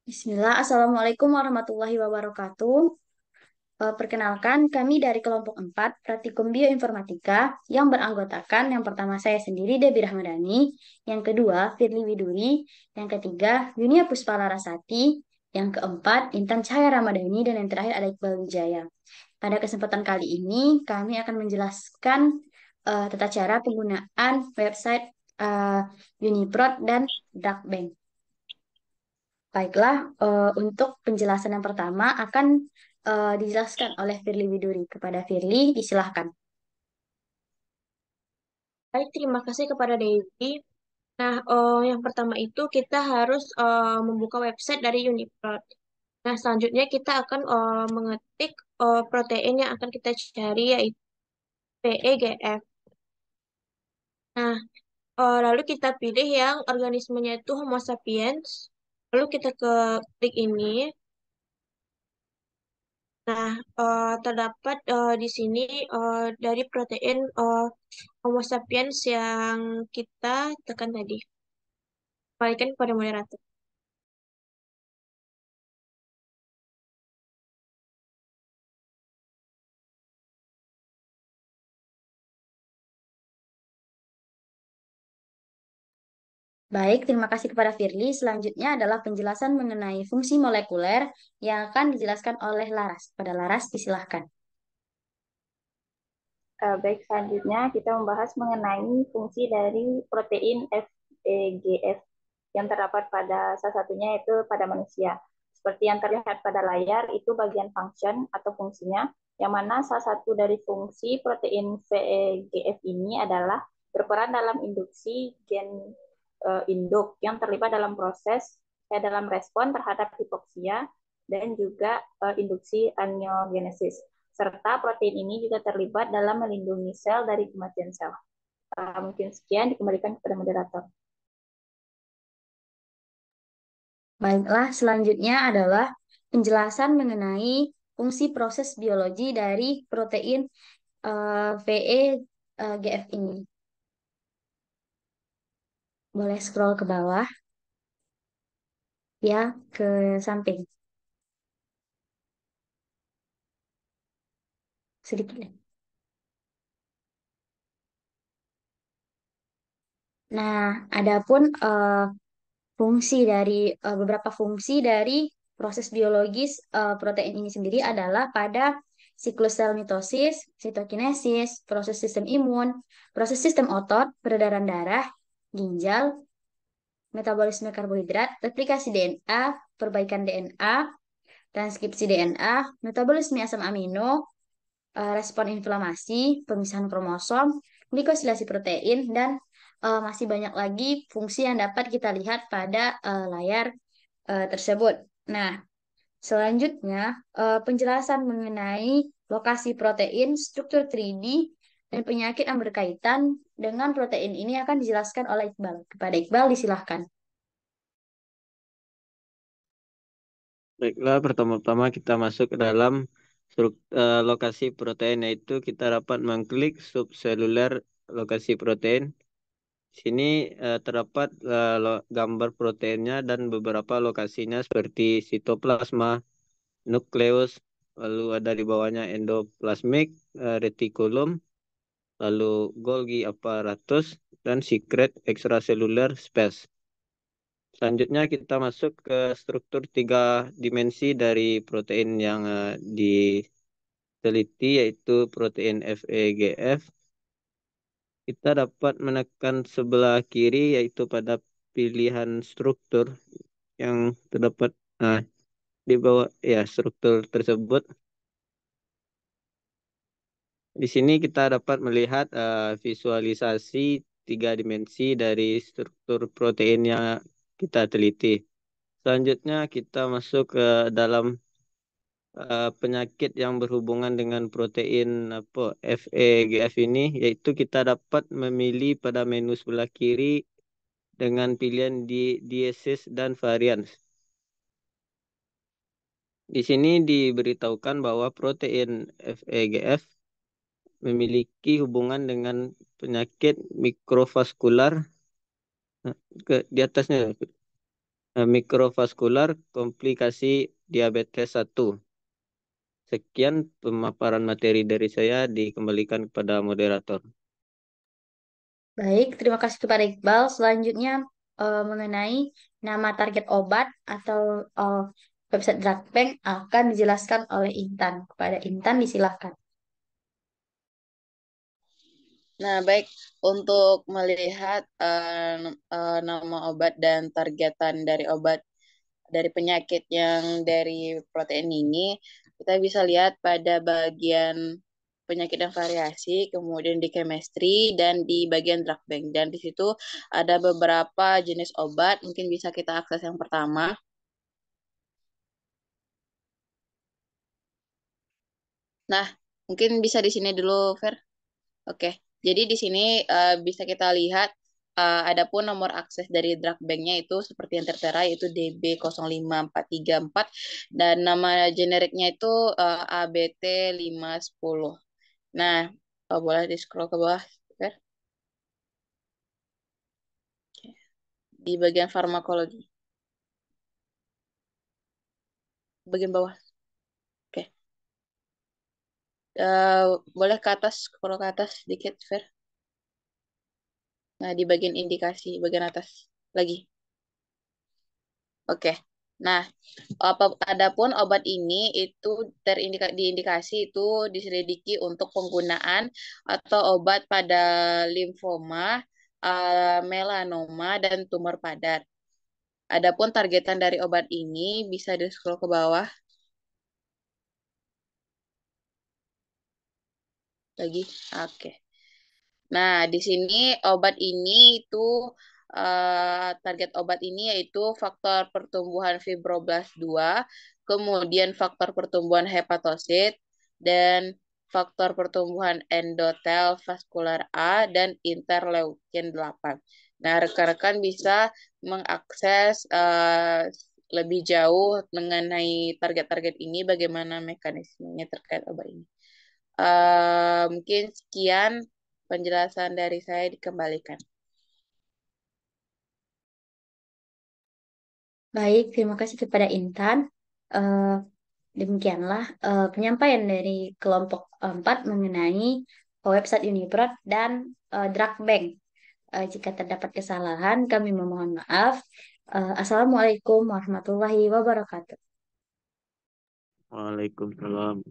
Bismillah, Assalamualaikum warahmatullahi wabarakatuh. Perkenalkan, kami dari kelompok 4 Praktikum Bioinformatika yang beranggotakan yang pertama saya sendiri, Debi Rahmadani, yang kedua, Firly Widuri, yang ketiga, Yunia Puspalarasati, yang keempat, Intan Cahaya Ramadhani, dan yang terakhir ada Iqbal Wijaya. Pada kesempatan kali ini, kami akan menjelaskan tata cara penggunaan website Uniprot dan Dakbank. Baiklah, untuk penjelasan yang pertama akan dijelaskan oleh Firly Widuri. Kepada Firly, disilahkan. Baik, terima kasih kepada Devi. Nah, yang pertama itu kita harus membuka website dari Uniprot. Nah, selanjutnya kita akan mengetik protein yang akan kita cari yaitu PEGF. Nah, lalu kita pilih yang organismenya itu Homo sapiens. Lalu kita ke klik ini. Nah, terdapat di sini dari protein Homo sapiens yang kita tekan tadi. Kembalikan kepada moderator. Baik, terima kasih kepada Firly. Selanjutnya adalah penjelasan mengenai fungsi molekuler yang akan dijelaskan oleh Laras. Pada Laras, disilahkan. Baik, selanjutnya kita membahas mengenai fungsi dari protein FEGF yang terdapat pada salah satunya yaitu pada manusia. Seperti yang terlihat pada layar, itu bagian function atau fungsinya, yang mana salah satu dari fungsi protein VEGF ini adalah berperan dalam induksi gen induk yang terlibat dalam dalam respon terhadap hipoksia dan juga induksi angiogenesis serta protein ini juga terlibat dalam melindungi sel dari kematian sel. Mungkin sekian, dikembalikan kepada moderator. Baiklah, selanjutnya adalah penjelasan mengenai fungsi proses biologi dari protein VEGF ini. Boleh scroll ke bawah, ya, ke samping. Sedikit. Nah, adapun beberapa fungsi dari proses biologis protein ini sendiri adalah pada siklus sel mitosis, sitokinesis, proses sistem imun, proses sistem otot, peredaran darah, ginjal, metabolisme karbohidrat, replikasi DNA, perbaikan DNA, transkripsi DNA, metabolisme asam amino, respon inflamasi, pemisahan kromosom, glikosilasi protein, dan masih banyak lagi fungsi yang dapat kita lihat pada layar tersebut. Nah, selanjutnya penjelasan mengenai lokasi protein, struktur 3D, dan penyakit yang berkaitan dengan protein ini akan dijelaskan oleh Iqbal. Kepada Iqbal, disilahkan. Baiklah, pertama-tama kita masuk ke dalam lokasi protein, yaitu kita dapat mengklik subseluler lokasi protein. Sini terdapat gambar proteinnya dan beberapa lokasinya seperti sitoplasma, nukleus, lalu ada di bawahnya endoplasmic reticulum, lalu Golgi apparatus, dan secret extracellular space. Selanjutnya kita masuk ke struktur tiga dimensi dari protein yang diteliti, yaitu protein FEGF. Kita dapat menekan sebelah kiri, yaitu pada pilihan struktur yang terdapat nah, di bawah ya struktur tersebut. Di sini kita dapat melihat visualisasi tiga dimensi dari struktur protein yang kita teliti. Selanjutnya kita masuk ke dalam penyakit yang berhubungan dengan protein FEGF ini, yaitu kita dapat memilih pada menu sebelah kiri dengan pilihan di disease dan varians. Di sini diberitahukan bahwa protein FEGF memiliki hubungan dengan penyakit mikrovaskular. Nah, di atasnya. Mikrovaskular komplikasi diabetes 1. Sekian pemaparan materi dari saya, dikembalikan kepada moderator. Baik, terima kasih kepada Iqbal. Selanjutnya mengenai nama target obat atau eh, website drug bank akan dijelaskan oleh Intan. Kepada Intan disilahkan. Nah, baik untuk melihat nama obat dan targetan dari obat dari penyakit yang dari protein ini, kita bisa lihat pada bagian penyakit dan variasi, kemudian di chemistry dan di bagian drug bank. Dan di situ ada beberapa jenis obat, mungkin bisa kita akses yang pertama. Nah, mungkin bisa di sini dulu, Fer. Oke, jadi di sini bisa kita lihat adapun nomor akses dari drug bank-nya itu seperti yang tertera yaitu DB05434 dan nama generiknya itu ABT510. Nah, boleh di-scroll ke bawah, Fer, di bagian farmakologi. Bagian bawah. Oke. Boleh ke atas, scroll ke atas sedikit, Fer. Nah, di bagian indikasi, bagian atas lagi. Oke. Nah, adapun obat ini itu diindikasi itu diselidiki untuk penggunaan atau obat pada limfoma, melanoma, dan tumor padat. Adapun targetan dari obat ini bisa di-scroll ke bawah lagi. Oke. Nah, di sini obat ini itu target obat ini yaitu faktor pertumbuhan fibroblast 2, kemudian faktor pertumbuhan hepatosit, dan faktor pertumbuhan endotel vaskular A, dan interleukin 8. Nah, rekan-rekan bisa mengakses lebih jauh mengenai target-target ini, bagaimana mekanismenya terkait obat ini. Mungkin sekian penjelasan dari saya, dikembalikan. Baik, terima kasih kepada Intan. Eh, Demikianlah penyampaian dari kelompok 4 mengenai website Uniprot dan drug bank. Jika terdapat kesalahan, kami memohon maaf. Assalamualaikum warahmatullahi wabarakatuh. Waalaikumsalam.